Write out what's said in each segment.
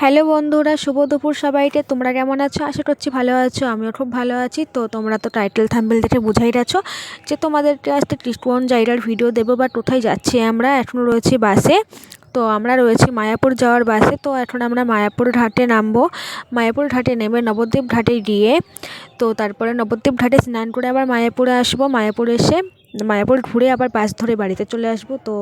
Hello বন্ধুরা, শুভ দুপুর সবাইকে। তোমরা কেমন আছো? আশা করছি ভালো আছো। আমিও খুব ভালো আছি। তো তোমরা তো টাইটেল থাম্বনেল দেখে বুঝাই গেছো যে তোমাদেরকে আজকে কোন জায়গার ভিডিও দেবো বা কোথায় যাচ্ছি। আমরা এখন রয়েছি বাসে। তো আমরা রয়েছি মায়াপুর যাওয়ার বাসে। তো এখন আমরা মায়াপুর ঘাটে নামবো। মায়াপুর ঘাটে নেমে নবদ্বীপ ঘাটে গিয়ে তো তারপরে নবদ্বীপ ঘাটে স্নান করে আবার মায়াপুরে আসবো। মায়াপুর এসে মায়াপুর ঘুরে আবার বাস ধরে বাড়িতে চলে আসবো। তো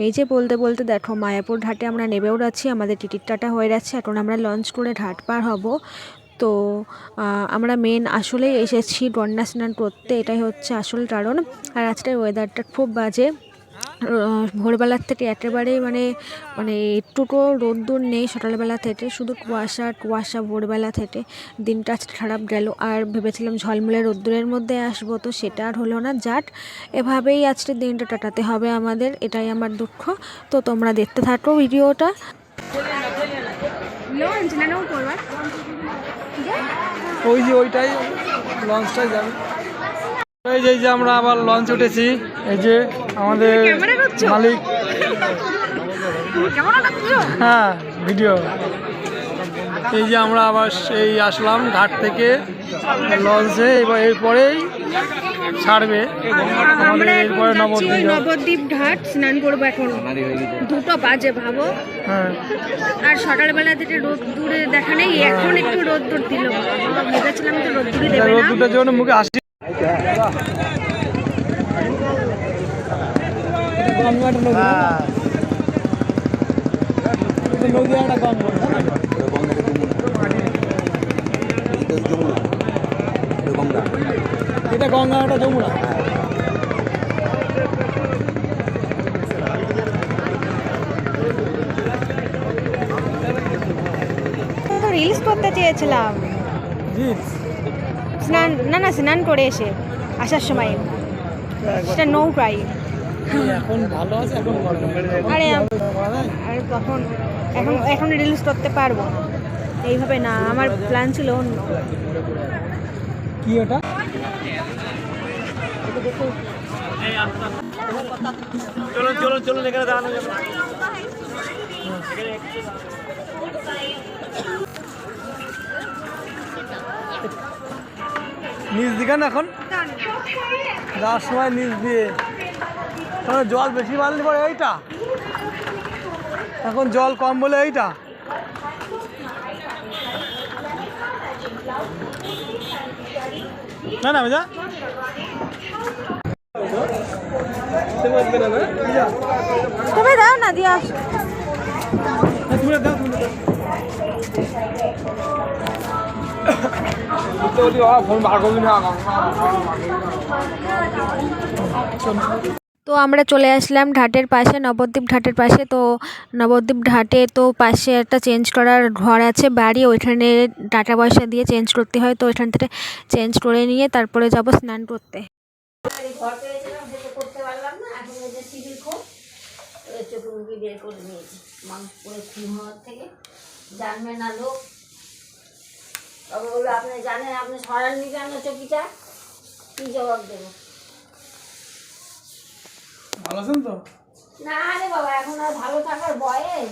এই যে বলতে বলতে দেখো মায়াপুর ঘাটে আমরা নেমেও যাচ্ছি। আমাদের টিকিট কাটা হয়ে যাচ্ছে। এখন আমরা লঞ্চ করে ঘাট পার হব। তো আমরা মেন আসলেই এসেছি গন্যা স্নান করতে। এটাই হচ্ছে আসল কারণ। আর আজকের ওয়েদারটা খুব বাজে। ভোরবেলার থেকে একেবারেই মানে মানে একটুকু রোদ্দুর নেই সকালবেলা থেকে, শুধু কুয়াশা কুয়াশা ভোরবেলা থেকে। দিনটা আজকে খারাপ গেল। আর ভেবেছিলাম ঝলমলে রোদ্দুরের মধ্যে আসবো, তো সেটা আর হলো না। যাক, এভাবেই আজকের দিনটা কাটাতে হবে আমাদের, এটাই আমার দুঃখ। তো তোমরা দেখতে থাকো ভিডিওটা। ওই যে ওইটাই লঞ্চটাই যাবে। এই যে আমরা আবার লঞ্চ উঠেছি। এই যে আমাদের মালিক। হ্যাঁ, ভিডিও। এই যে আমরা আবার সেই আসলাম ঘাট থেকে লঞ্চে। এবার এরপরেই ছাড়বে আমাদের, এরপরে নবদ্বীপ ঘাট স্নান করবো। এখন 2টা বাজে, ভাবো। হ্যাঁ, আর সকালবেলা থেকে রোদ দূরে দেখা নেই, এখন একটু রোদ দূর দিল। ভেবেছিলাম তো রোদ দূরে দেবে না। রোদ দুটোর জন্য মুখে হাসি। এটা গঙ্গা, এটা যমুনা। রিলস করতে চেয়েছিলাম স্নান, না স্নান করে এসে আসার সময়। সেটা নৌকাই। এখন ভালো আছে, এখন আরে তখন এখন রিলস করতে পারবো না, এইভাবে না। আমার প্ল্যান ছিল অন্য। কি ওটা? চলো চলো চলো, এখানে দাঁড়ানো যাবে। নিচ দিকে না, এখন যাওয়ার সময় নিচ দিয়ে জল বেশি বাড়লে পরে এইটা, এখন জল কম বলে এইটা। না না ভাইয়া, তুমি দাও না, দিয়া তো আমরা চলে আসলাম ঘাটের পাশে, নবদ্বীপ ঘাটের পাশে। তো নবদ্বীপ ঘাটে তো পাশে একটা চেঞ্জ করার ঘর আছে, বাড়ি। ওইখানে টাকা পয়সা দিয়ে চেঞ্জ করতে হয়। তো ওইখান থেকে চেঞ্জ করে নিয়ে তারপরে যাব স্নান করতে। আপনি জানেন, আপনি সরাননি কেন চকিটা? কি জবাব দেব? ভালো আছেন তো? না রে বাবা, এখন আর ভালো থাকার বয়স।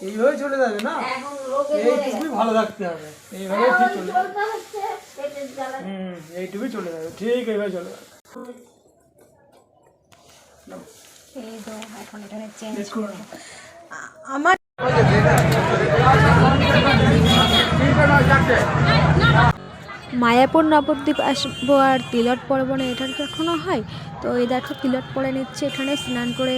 এইভাবে চলে যাবে না, এখন লোকে এইটুকুই ভালো থাকতে হবে। এইভাবে ঠিক চলে যাবে। এইটুকুই চলে যাবে, ঠিক এইভাবে চলে যাবে। এই তো এখন এখানে চেঞ্জ করব। আমার মায়াপুর নবদ্বীপ আসবো আর তিলক পরব না, এটা কখনো হয়? তো এই দেখো তিলক পরে নিচ্ছে এখানে স্নান করে।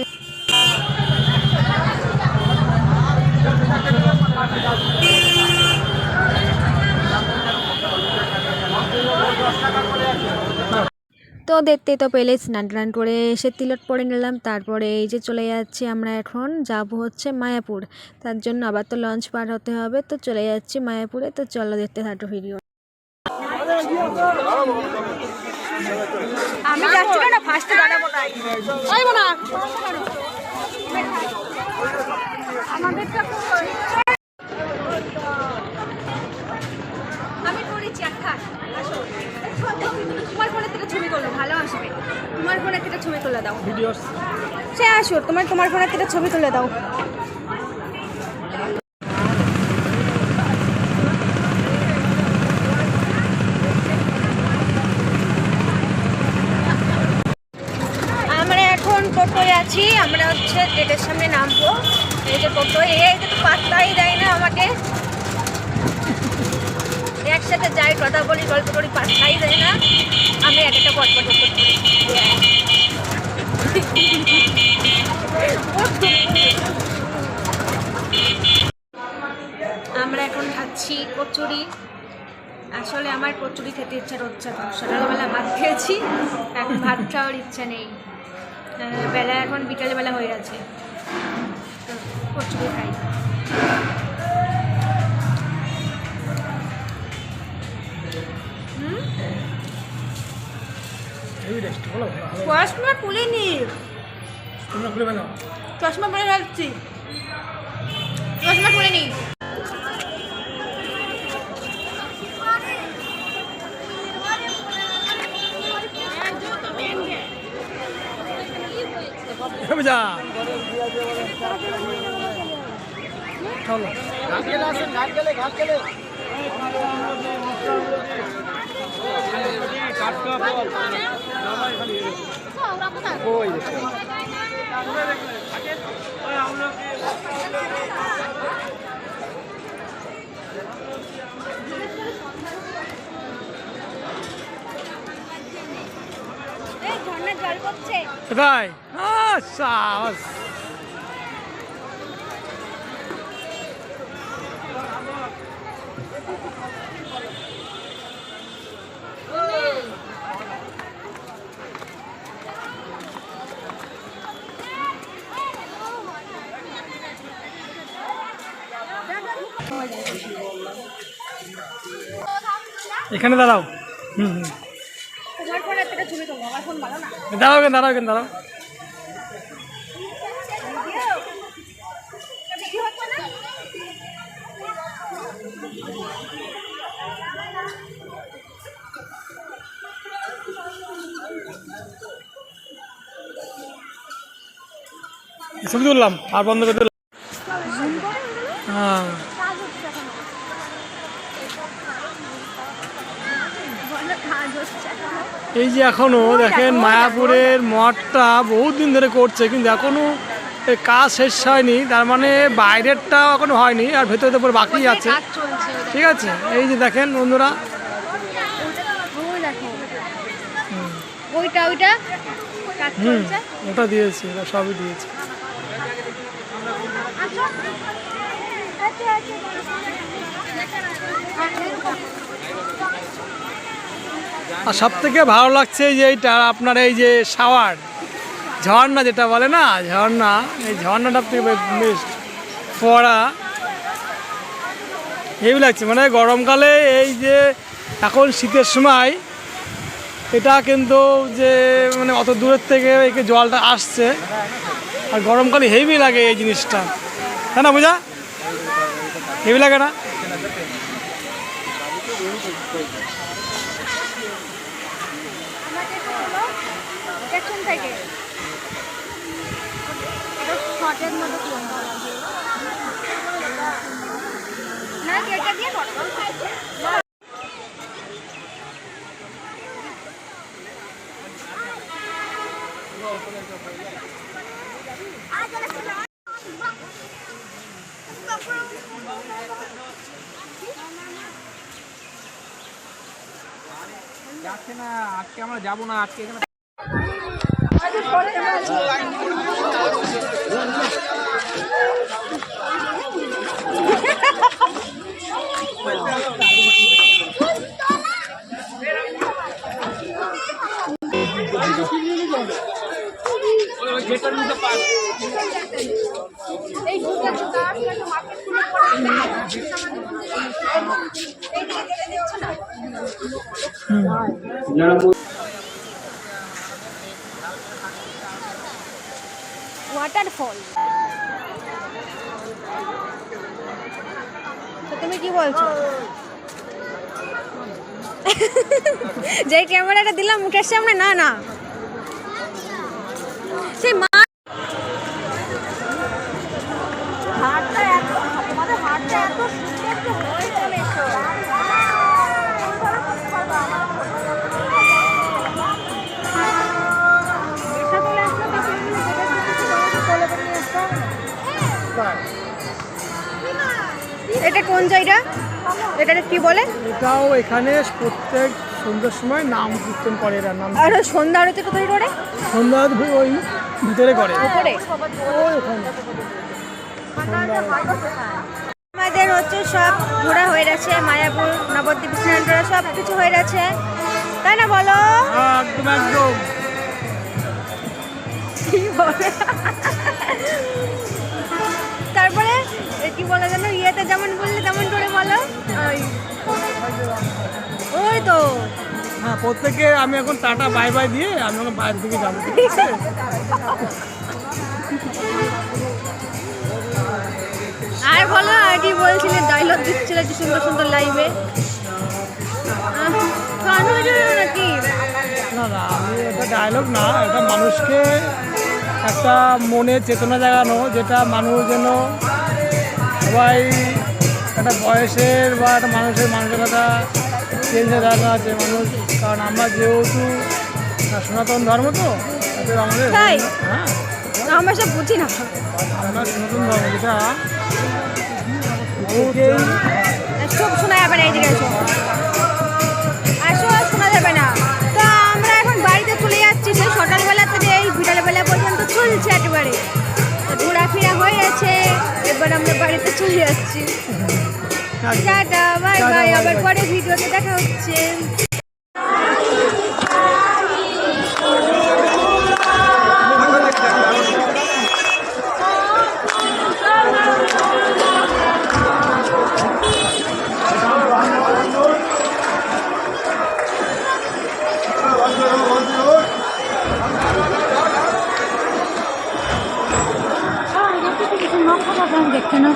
তো দেখতেই তো পেলে স্নান টান করে এসে তিলক পরে নিলাম। তারপরে এই যে চলে যাচ্ছি আমরা, এখন যাব হচ্ছে মায়াপুর। তার জন্য আবার তো লঞ্চ পার হতে হবে। তো চলে যাচ্ছি মায়াপুরে। তো চলো দেখতে থাকো ভিডিও। আমি যাচ্ছি না, ফার্স্টে দাঁড়াবো তাই আইবো না। আমাদেরটা আমি করেছি একটা, তোমার ফোনে থেকে ছবি করলো, ভালো আসবে। তোমার ফোনে একটা ছবি তুলে দাও। ভিডিও সে আসো, তোমার ফোনে একটা ছবি তুলে দাও। আমরা এখন টোটোয় আছি, আমরা হচ্ছে গেটের সামনে নামবো। এই যে টোটো, এই যে তো পাত্তাই দেয় না আমাকে। একসাথে যাই, কথা বলি, গল্প করি, পাত্তাই দেয় না। আমি একটা গল্প করি। আমরা এখন খাচ্ছি কচুরি। আসলে আমার কচুরি খেতে ইচ্ছা হচ্ছে না, সকালবেলা ভাত খেয়েছি, এখন ভাত খাওয়ার ইচ্ছা নেই। বেলা এখন বিকালবেলা হয়ে গেছে, তো কচুরি খাই। চশমা খুলিনি, চশমা পরে রাখছি, চশমা খুলিনি। যা জল পড়ছে কোথায়? আচ্ছা এখানে দাঁড়াও। তোমার ফোনে একটা ছবি তোলো, আমার ফোন ভালো না। দাঁড়াও কেন, দাঁড়াও কেন, দাঁড়াও। ভিডিও হচ্ছে না? ছবি তুললাম আর বন্ধ করে দিলাম। হ্যাঁ এই যে এখনো দেখেন মায়াপুরের মঠটা বহুত দিন ধরে করছে, কিন্তু এখনো কাজ শেষ হয়নি। তার মানে বাইরেরটা এখনো হয়নি, আর ভেতরে তো বাকি আছে। ঠিক আছে, এই যে দেখেন বন্ধুরা, ওইটা ওটা দিয়েছে, ওটা সবই দিয়েছে। আর সব থেকে ভালো লাগছে যে এইটা আপনার এই যে শাওয়ার ঝর্ণা যেটা বলে না, ঝর্ণা, এই ঝর্ণাটা বেশ ফোয়ারা হেভি লাগছে। মানে গরমকালে এই যে এখন শীতের সময় এটা কিন্তু যে মানে অত দূরের থেকে এই জলটা আসছে, আর গরমকালে হেভি লাগে এই জিনিসটা, তাই না বুঝা? হেভি লাগে না? যাচ্ছে না আজকে, আমরা যাবো না আজকে এখানে। ওয়াটারফল, তো তুমি কি বলছো? যে ক্যামেরাটা দিলাম মুখের সামনে, না না সেই হাটটা এত তোমাদের হাটটা এত সুন্দর তো হয়েছে মেশো। এটা কোন জায়গা? এটা কি বলে? এটাও এখানে প্রত্যেক সন্ধ্যার সময় নাম কীর্তন করে, এরা নাম আর সন্ধ্যা আরতি কোথায় করে? সন্ধ্যা ওই ভিতরে করে, উপরে। ওই ওখানে। আমাদের হচ্ছে সব ঘোরা হয়ে গেছে, মায়াপুর নবদ্বীপ স্নানটা সব কিছু হয়ে গেছে, তাই না বলো? একদম একদম। কি বলে? তারপরে কি বলে যেন ইয়েতে যেমন বললে তেমন করে বলো। ওই তো হ্যাঁ, প্রত্যেকে আমি এখন টাটা বাই বাই দিয়ে আমি এখন বাইরে থেকে যাবো, ঠিক আছে? আর বলো, আর কি বলছিলে? ডায়লগ দিচ্ছিলে যে সুন্দর সুন্দর লাইভে, গান হয়ে নাকি? না না, আমি এটা ডায়লগ না, এটা মানুষকে একটা মনে চেতনা জাগানো, যেটা মানুষ যেন সবাই একটা বয়সের বা একটা মানুষের মানসিকতা চেঞ্জ হয়ে দাঁড়ানো আছে মানুষ, কারণ আমরা যেহেতু সনাতন ধর্ম, তো তাদের আমাদের তাই? হ্যাঁ, আমরা সব বুঝি না। আমরা সনাতন ধর্ম, যেটা সব শোনা যাবে না, এইদিকে এসো, আসো, আর শোনা যাবে না। তো আমরা এখন বাড়িতে চলে যাচ্ছি, সেই সকালবেলা থেকে এই বিকালবেলা পর্যন্ত চলছে একেবারে, ঘোরাফেরা হয়ে গেছে, এবার আমরা বাড়িতে চলে যাচ্ছি। টাটা বাই বাই, আবার পরে ভিডিওতে দেখা হচ্ছে। দেখতে না